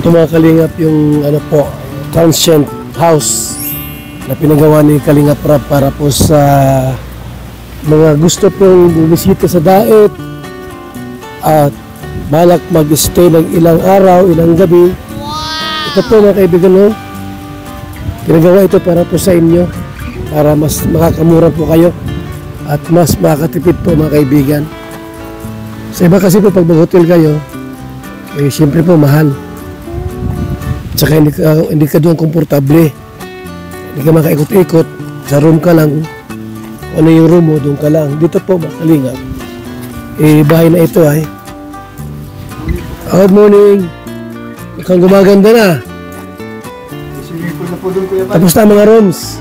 Ito mga kalingap yung ano po, transient house na pinagawa ni Kalingap Rab para po sa mga gusto pong bumisita sa Daet at balak mag-stay ng ilang araw, ilang gabi. Ito po mga kaibigan, no? Pinagawa ito para po sa inyo, para mas makakamura po kayo at mas makakatipid po mga kaibigan. Sa iba kasi po pag mag-hotel kayo, eh siyempre po mahal. Tsaka hindi ka doon komportable. Hindi ka makaikot-ikot. Sa room ka lang. Ano yung room mo, doon ka lang. Dito po, makalingap. Eh, bahay na ito ay. Good morning. Mukhang gumaganda na. Tapos na mga rooms.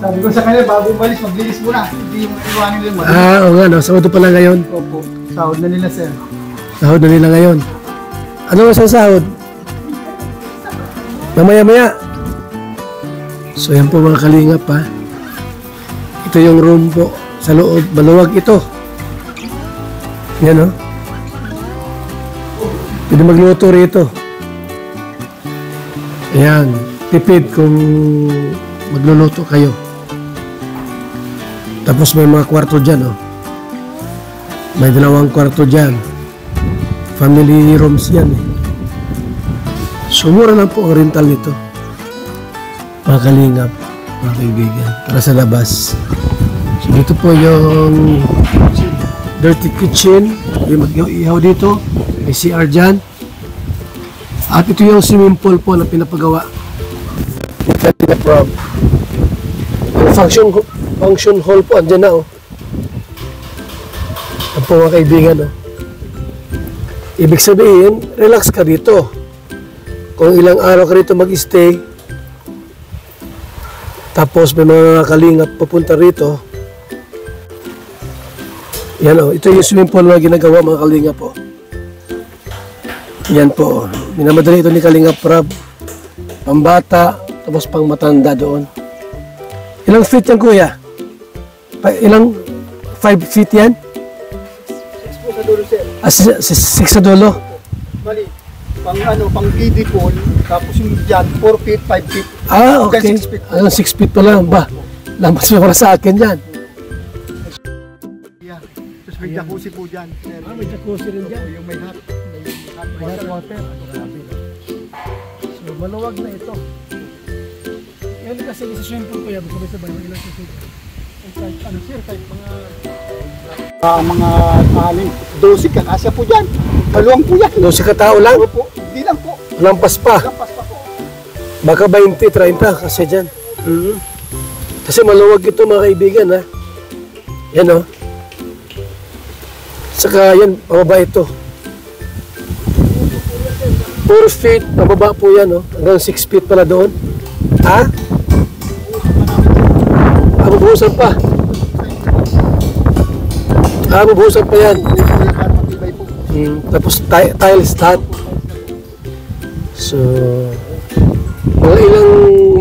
Sabi ko sa kanya, bago umalis, maglinis muna. Hindi yung iwanin nila. Oo nga, no? Sahod pa lang ngayon. Opo. Sahod na nila, sir. Sahod na nila ngayon. Ano ang sahod? Mamaya-maya. So yan po mga kalingap ha. Ito yung room po sa loob. Maluwag ito. Yan o. Pwede magluto rito. Ayan. Tipid kung magluluto kayo. Tapos may mga kwarto dyan o. May 2 kwarto dyan. Family rooms yan eh. So, mura lang po ang rental nito. Mga kalingap, mga kaibigan, para sa labas. So, dito po yung dirty kitchen. Yung mag-ihaw dito. May CR dyan. At ito yung swimming pool po na pinapagawa. Function hall po. Andyan na, oh. Yan po mga kaibigan, oh. Ibig sabihin, relax ka dito. Kung ilang araw ka rito mag-stay, tapos may mga kalingap papunta rito, yan o, ito yung swimming pool na ginagawa mga kalingap po. Yan po, minamadali ito ni Kalingap Rab, pambata, tapos pang matanda doon. Ilang feet yan kuya? Ilang 5 feet yan? 6 po sa dulo, sir. 6 sa dulo? Bali, pang kiddie pool, tapos yung dyan, 4 feet, 5 feet. Ah, okay. 6 feet. 6 feet pa lang ba? Lampas mo para sa akin yan. Yan. Tapos may jacuzzi po dyan, sir. May jacuzzi rin dyan. Yung may hot Water. So, maluwag na ito. Yan kasi sa swimming pool ko yan, sabay-sabay, mag ilang swimming pool. ano, sir, kahit mga mga 12 ka kasya po dyan. Maluwang po yan. 12 katao lang? Opo, hindi lang po. Lampas pa. Lampas pa po. Baka 20, 30 kasi dyan. Kasi maluwag ito mga kaibigan ha. Yan o. Saka yan, pababa ito. 4 feet, pababa po yan o. Hanggang 6 feet pala doon. Ha? Mabuhusan pa. Mabuhusan pa yan. Tapos tiles lahat. So, mga ilang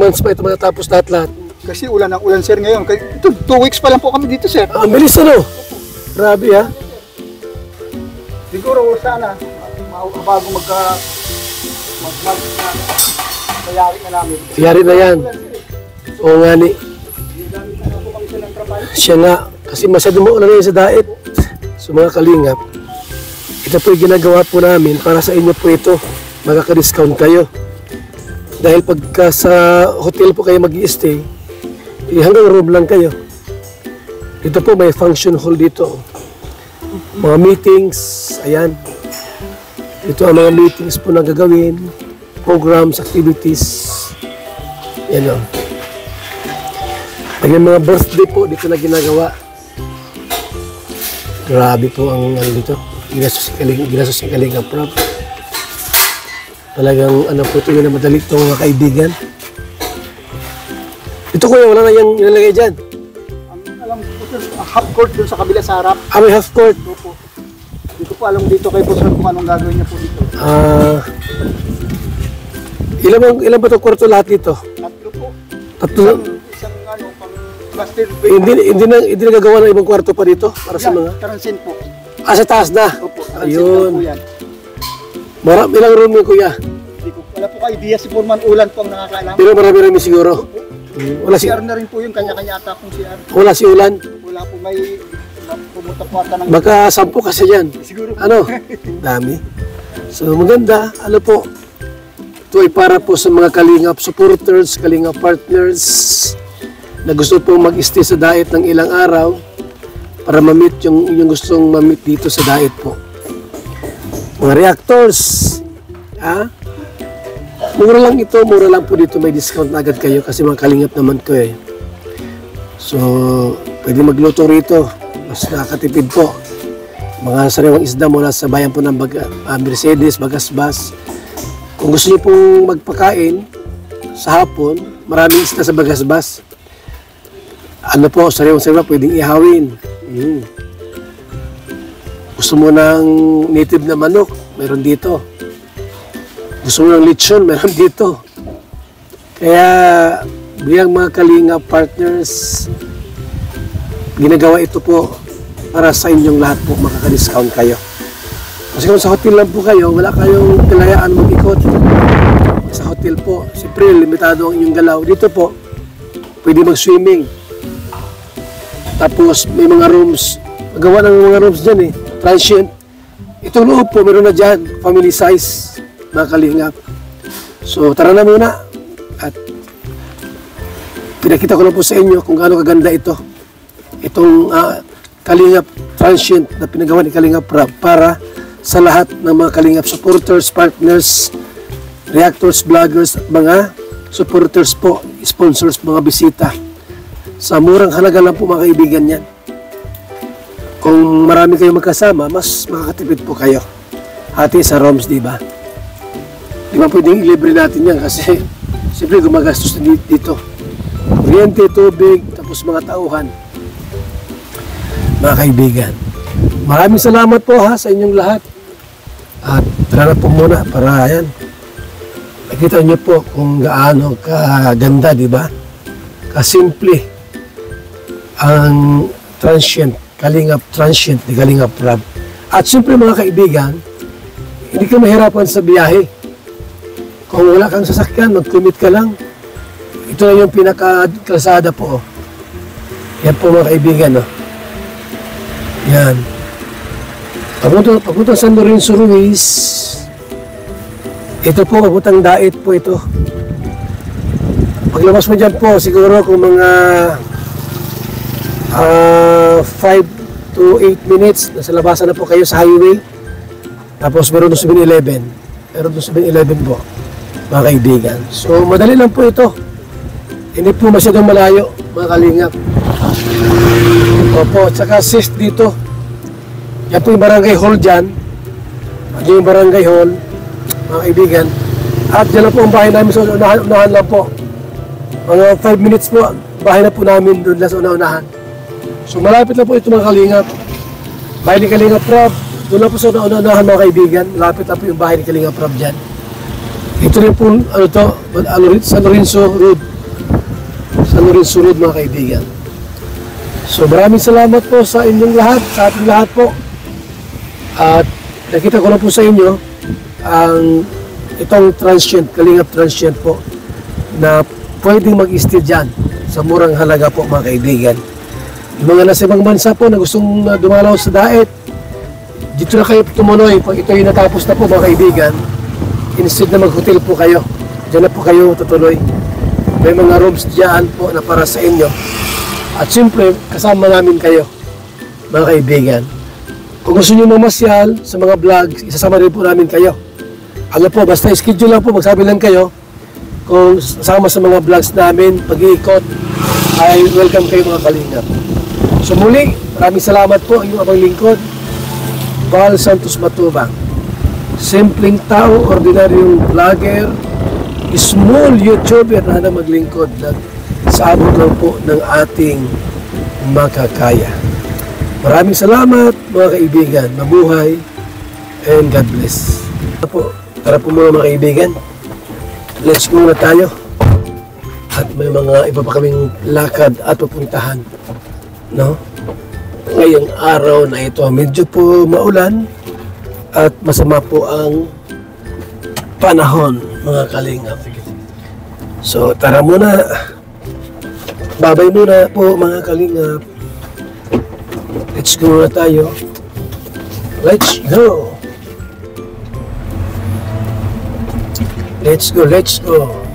months pa ito matatapos lahat. Kasi ulan ang ulan, sir, ngayon. Ito, 2 weeks pa lang po kami dito, sir. Ang bilis ano? Grabe ha? Siguro sana, bago mayari na namin. Yari na yan. Oo nga ni. Siya nga. Kasi masyado mo ulan na yun sa Daet. So mga kalingap, ito po yung ginagawa po namin para sa inyo po ito. Magkaka-discount kayo. Dahil pagka sa hotel po kayo mag-i-stay, hanggang room lang kayo. Dito po may function hall dito. Mga meetings, ayan. Ito ang mga meetings po na gagawin, programs, activities. Yan o. Pag yung mga birthday po, dito na ginagawa. Grabe po ang ano dito. Ginasos yung Kalingap Rab. Talagang ano po ito yung madali itong mga kaibigan. Ito kuya, wala na yung nilalagay dyan. Alam ko po, half court dun sa kabila sa harap. May half court. Opo. Dito po alam dito kay boss kung anong gagawin niya po dito. Ilan ba itong kwarto lahat dito? Tatlo po. Tatlo? Isang ano, pang cluster. Hindi na gagawa ng ibang kwarto pa dito para sa mga... Transin po. Sa taas na? Opo, ayun. po yan. Ilang room yun kuya? Wala po kayo idea si Foreman Ulan po ang nakakaalam. Pero marami-rami siguro. Wala si CR na rin po yun, kanya-kanya ata pong CR. wala si Ulan. Wala po may pumunta po ata ng... Baka 10 kasi yan. Siguro po. Ano? Dami. So maganda, ano po, ito ay para po sa mga Kalingap supporters, Kalingap partners na gusto po mag-stay sa diet ng ilang araw para ma-meet yung inyong gustong ma-meet dito sa diet po. Mga reactors, ha? Mura lang ito, mura lang po dito, may discount na agad kayo kasi mga Kalingap naman ko eh. So, pwede magluto rito, mas nakakatipid po. Mga sariwang isda mula sa bayan po ng Mercedes, Bagasbas. Kung gusto niyo pong magpakain sa hapon, maraming isda sa Bagasbas. Ano po, sariwang pwedeng ihawin. Gusto mo ng native na manok, meron dito. Gusto mo ng lechon, meron dito. Kaya, biyang mga Kalingap partners, ginagawa ito po para sa inyong lahat po, makaka-discount kayo. Kasi kung sa hotel lang po kayo, wala kayong kalayaan mag-ikot. Sa hotel po, siyempre, limitado ang inyong galaw. Dito po, pwede mag-swimming. Tapos, may mga rooms, magawa ng mga rooms dyan eh, transient. Itong loob po, meron na dyan, family size, mga Kalingap. So, tara na muna. At pinakita ko lang po sa inyo kung gaano kaganda ito. Itong Kalingap transient na pinagawa ni Kalingap Rab para sa lahat ng mga Kalingap supporters, partners, reactors, vloggers, at mga supporters po, sponsors, mga bisita. Sa murang halaga lang po mga kaibigan yan. Kung marami kayong magkasama, mas makakatipid po kayo. Hati sa rooms, di ba? Di ba pwedeng ilibre natin yan kasi siyempre gumagastos dito. Kuryente, tubig, tapos mga tauhan. Mga kaibigan, maraming salamat po ha sa inyong lahat. At tara na po muna para yan. Nakita niyo po kung gaano kaganda, di ba? Kasimple ang transient, Kalingap transient ni Kalingap Rab. At siyempre mga kaibigan, hindi ka mahirapan sa biyahe. Kung wala kang sasakyan, mag-commute ka lang. Ito na yung pinaka-kalsada po. Yan po mga kaibigan. No? Yan. Papunta San Lorenzo Ruiz. Ito po, papuntang Daet po ito. Paglabas mo dyan po, siguro kung mga 5 to 8 minutes, nasa labasan na po kayo sa highway. Tapos meron doon 7-Eleven. Meron doon 7-Eleven po, mga kaibigan. So, madali lang po ito. Hindi po masyadong malayo, mga Kalingap. Opo, tsaka sis dito. Yan po yung barangay hall dyan. Yan yung barangay hall, mga kaibigan. At dyan lang po ang bahay namin sa unahan lang po. Mga 5 minutes po, bahay na po namin doon lang sa unahan. So malapit lang po ito mga Kalingap. Bahay ni Kalingap Rab. Doon lang po sa unahan mga kaibigan. Malapit lang po yung bahay ni Kalingap Rab dyan. Ito rin po, San Lorenzo Road. San Lorenzo Road mga kaibigan. So maraming salamat po sa inyong lahat, sa ating lahat po. At nakita ko na po sa inyo ang itong transient, Kalingap transient po na pwedeng mag-stay dyan sa murang halaga po mga kaibigan. Yung mga nasa ibang bansa po na gustong dumalaw sa Daet, dito na kayo tumunoy pag ito yung natapos na po mga kaibigan. Instead na mag-hotel po kayo, dyan na po kayo tutuloy. May mga rooms dyan po na para sa inyo. At siyempre, kasama namin kayo, mga kaibigan. Kung gusto nyo mamasyal sa mga vlogs, isasama rin po namin kayo. Ano po, basta schedule lang po, magsabi lang kayo. Kung sama sa mga vlogs namin, pag-iikot, ay welcome kayo mga Kalingap. So muli, maraming salamat po ang inyong abang lingkod, Val Santos Matubang. Simpleng tao, ordinaryong vlogger, small YouTuber na maglingkod sa abot lang po ng ating makakaya. Maraming salamat mga kaibigan. Mabuhay and God bless. Tara po mga kaibigan. Let's go na tayo. At may mga iba pa kaming lakad at pupuntahan. No? Ngayong araw na ito, medyo po maulan at masama po ang panahon. mga kalingap. So tara muna. Babay muna po mga kalingap. Let's go na tayo. Let's go. Let's go, let's go.